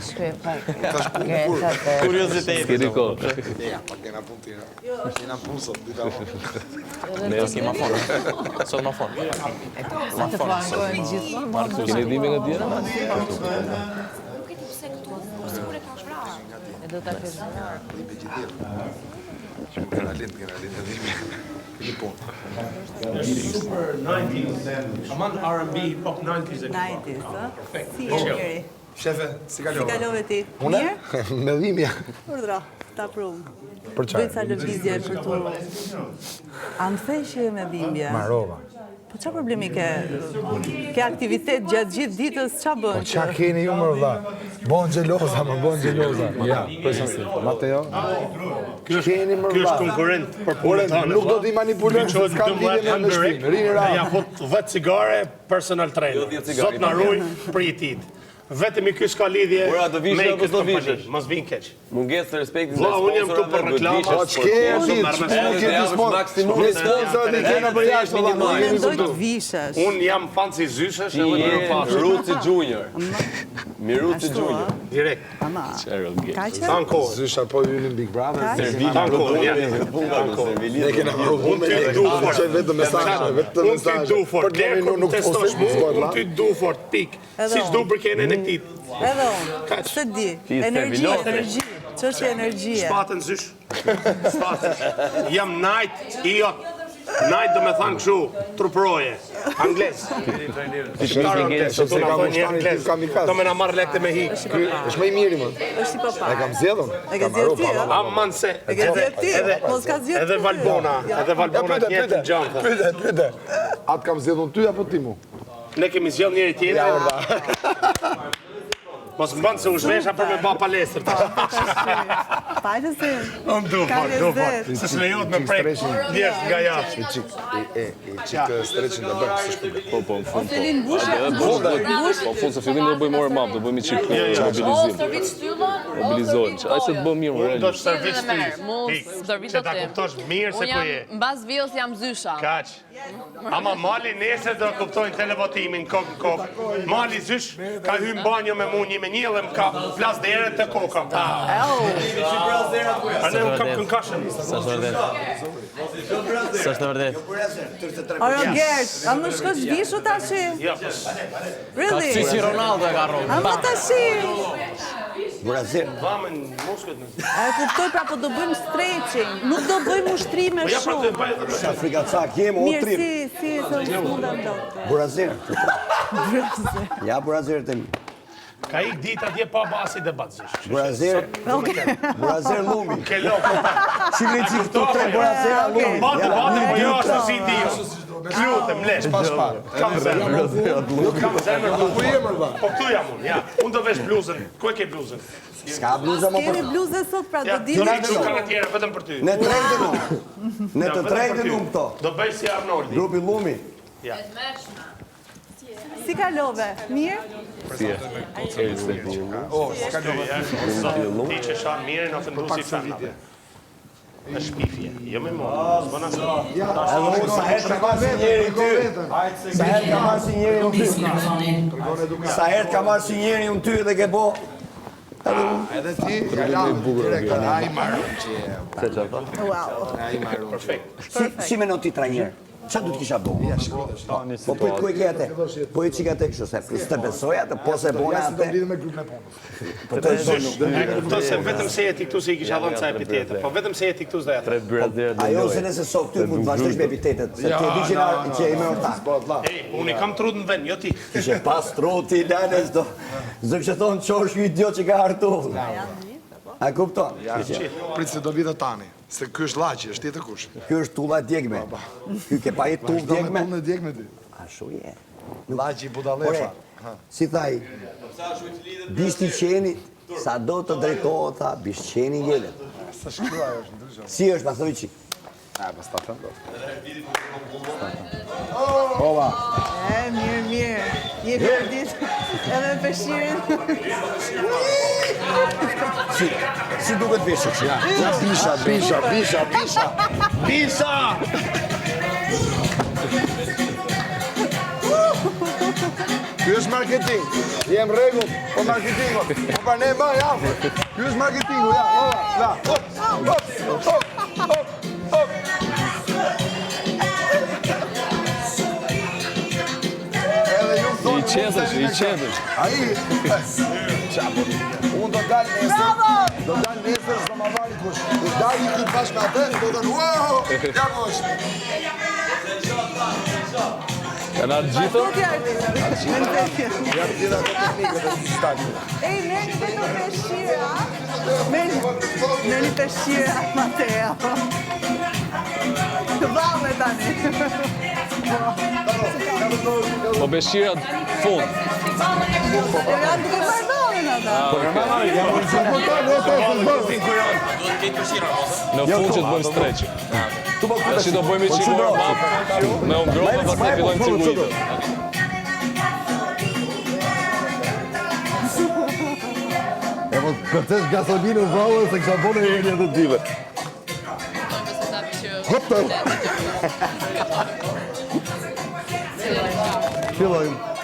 shkruaj pak. Kuriozitet. S'keni kohë. Ja, pa kena punë tira. Kena punë sot, dita vonë. Ne oke ma fonë. Sot ma fonë. Ma të plangojnë gjithmonë. Keni dhime nga djera? Nuk e di pse këtu, por sigur e ka shvrarë. E do ta kesh zgjuar. Kena lind e dhimi. Keni punë. Super 90s. Aman R&B, hip-hop 90s. 90s, si e njëri. Shefe, si kalove? Si kalove ti? Une? Mirë? Me dhimja. Urdhra, ta prum. Për çfarë? Bëjt sa lëvizje për tu. A më thej që me dhimbje? Marova. Po qa problemi ke? Ke aktivitet gjatë gjithë ditës, qa bën? Po qa keni ju më rëdha? Bon gjeloza, më bon gjeloza. Ja, përshënsi. Mateo? Keni më Ky është rëdha. konkurrent për punën tonë. Nuk do t'i manipulojnë se s'kam lidhje në shpinë. Rini Ja ra. fut 10 cigare, personal trainer. Zot na ruaj pritit. Vetëm ky s'ka lidhje Ora, do vishë apo do vishësh? Mos vin keq. Mungesë të respektit Vlla, unë jam këtu për reklamë. Po ç'ke lidh, ç'punë ke ti sponsor? Ne sponsorët i kena për jashtë valla. Unë mendoj të vishesh. Unë jam fancy zyshësh edhe në rrëpash. Miruci Junior. Miruci Junior. Direkt. Ama, ka që? Tanko. Zysha po hynin Big Brother. Tanko. Ne kena marrë punë me Unë ty du fort. vetëm mesazhe, vetëm Unë ty mesazhe. du fort. Për kemi nuk testosh mu, postojmë unë ty du fort, pik. Siç du për kene në këtit. Edhe unë, se di. Energji. Çështje energjie. Spatën zysh. Spatën. Jam night, iot. Night do me thanë këshu, truproje. Anglez. Shqiptarë anglez, që tu na thënë një anglez. Do me na marrë lekte me hikë. Është më i miri më. Është i papa. E kam zgjedhur. E ke zgjedhur ti, a? Amman se. E ke zgjedhur ti? Mos ka zgjedhur. Edhe Valbona, edhe Valbona të njëjtë gjantë. Pyete. Atë kam zgjedhur ty apo ti mu? Ne kemi zgjell njëri tjetrin. Mos më bënë se u shvesha për me ba palestër. Pajtë se. Unë du fort. Se s'lejot me prek njerës nga jashtë. I çik streçin të bëjmë së shpëtë. Po, në fund. Ose linë bushë. Po, në fund se fillim do bëjmë warm up, do bëjmë çik mobilizim. Servit shtyllon? Mobilizohen. Ai se të bëmë mirë Unë do realisht. të servis ty. Mos servit Që do ta tim. kuptosh mirë se ku je. Mbas vijos jam zysha. Kaq. Ama mali nesër do kuptojnë televotimin kokë në kokë. Mali zysh ka hym banjo me mu një me një dhe më ka plas dere të koka. A ne unë kam kënkashën. S'është vërtet. Oro Gert, a më shkosh vishu tashi? Ja. Really? Si Ronaldo e ka rronë. A më tashi? Vamën muskët në. A e kuptoj pra po do bëjmë stretching. Nuk do bëjmë ushtrime Ja pra të shumë. bëjë. Afrika cak, jem o Mirë, trim. si e të mundam do. Burazir. Ja, burazir të mi. Ka ik dita dje pa basi debat zysh. Burazir. Burazir lumi. Ke lokë. Shikri që këtu tre burazir lumi. Ba debati po jo është si dio. Lutem, lesh. Pas pa. Kam zemër. Kam zemër. Po këtu jam unë, ja. Unë do vesh bluzën. Ku e ke bluzën? S'ka bluza më Kemi për... bluze sot pra Ja, do do dini. na këtu kanë tjera vetëm për ty. Ne trejtë nu. Ne Ja, të vetëm trejtë për ty. nu këto. Do bëj si Arnoldi. Grupi lumi. Ja. Si kalove? Mirë? Ti që shanë mirë në fëndu si fënave. Në shpifje, jo me mo, s'bona së. Sa herë ka marrë si njeri ty. Sa herë ka marrë si njeri unë ty. Sa herë ka marrë si njeri unë ty dhe ke bo. Edhe ti, direkt, ai marrë. Wow. Perfekt. Si menon ti trajner? Qa du t'kisha bo? Po për ku e ke atë? Po e qika atë kështu se s'te besoj atë, po se bona Do atë. lidhe me grupin e punës. Po të e zonë. E kuptoj se vetëm se jeti këtu se i kisha dhënë ca epitete, po vetëm se jeti këtu s'do ja thë. Ajo se nëse sot ty mund të vazhdosh me epitetet, se ti e di që e me orta. Ej, unë i kam trut në vend, jo ti. Ishe pas truti, lanes do... Zë kështë thonë qosh ju idiot që ka hartu. A kupton? Pritë se do vite tani. Se ky është laçi, është tjetër kush. Kjo është tulla djegme. Kjo ke pa i tull Do me djegme. tullë në djegme ti. A shu je. Laçi budalefa. Si thaj, bishti qeni, sa do të drejtohet, tha, bishti qeni gjellet. Sa shkruaj është ndryshe. Si është, ma thoi qik. A, pas ta thëndo. Mirë. Je për ditë edhe me pëshirin. Si duket vishë që? Ja, bisha. Pisa! Ky është marketing. Jem rregull, po marketingu. Po pa ne bë ja. Ky është marketingu, ja. La. Hop. I qetësh. Ai. Çapo. Unë do dal nesër, s'do ma vali kush. Do dali këtu bashkë me atë, do të wow! Ja mosh. Kanë gjithë? Ja gjitha teknikët e stakut. Ej, merrni vetëm peshqira. Merrni peshqira, Mateo. Të vallë tani. Po beshirat fund. Janë duke marrëdhënë ata. Në fund që të bëjmë streqin. Tash do bëjmë çik warm up. Me ngrohtë pastaj fillojmë cirkuitin. E po kërcesh gasolinë vallë se kisha bone e një të dive. Hop. Fillojmë.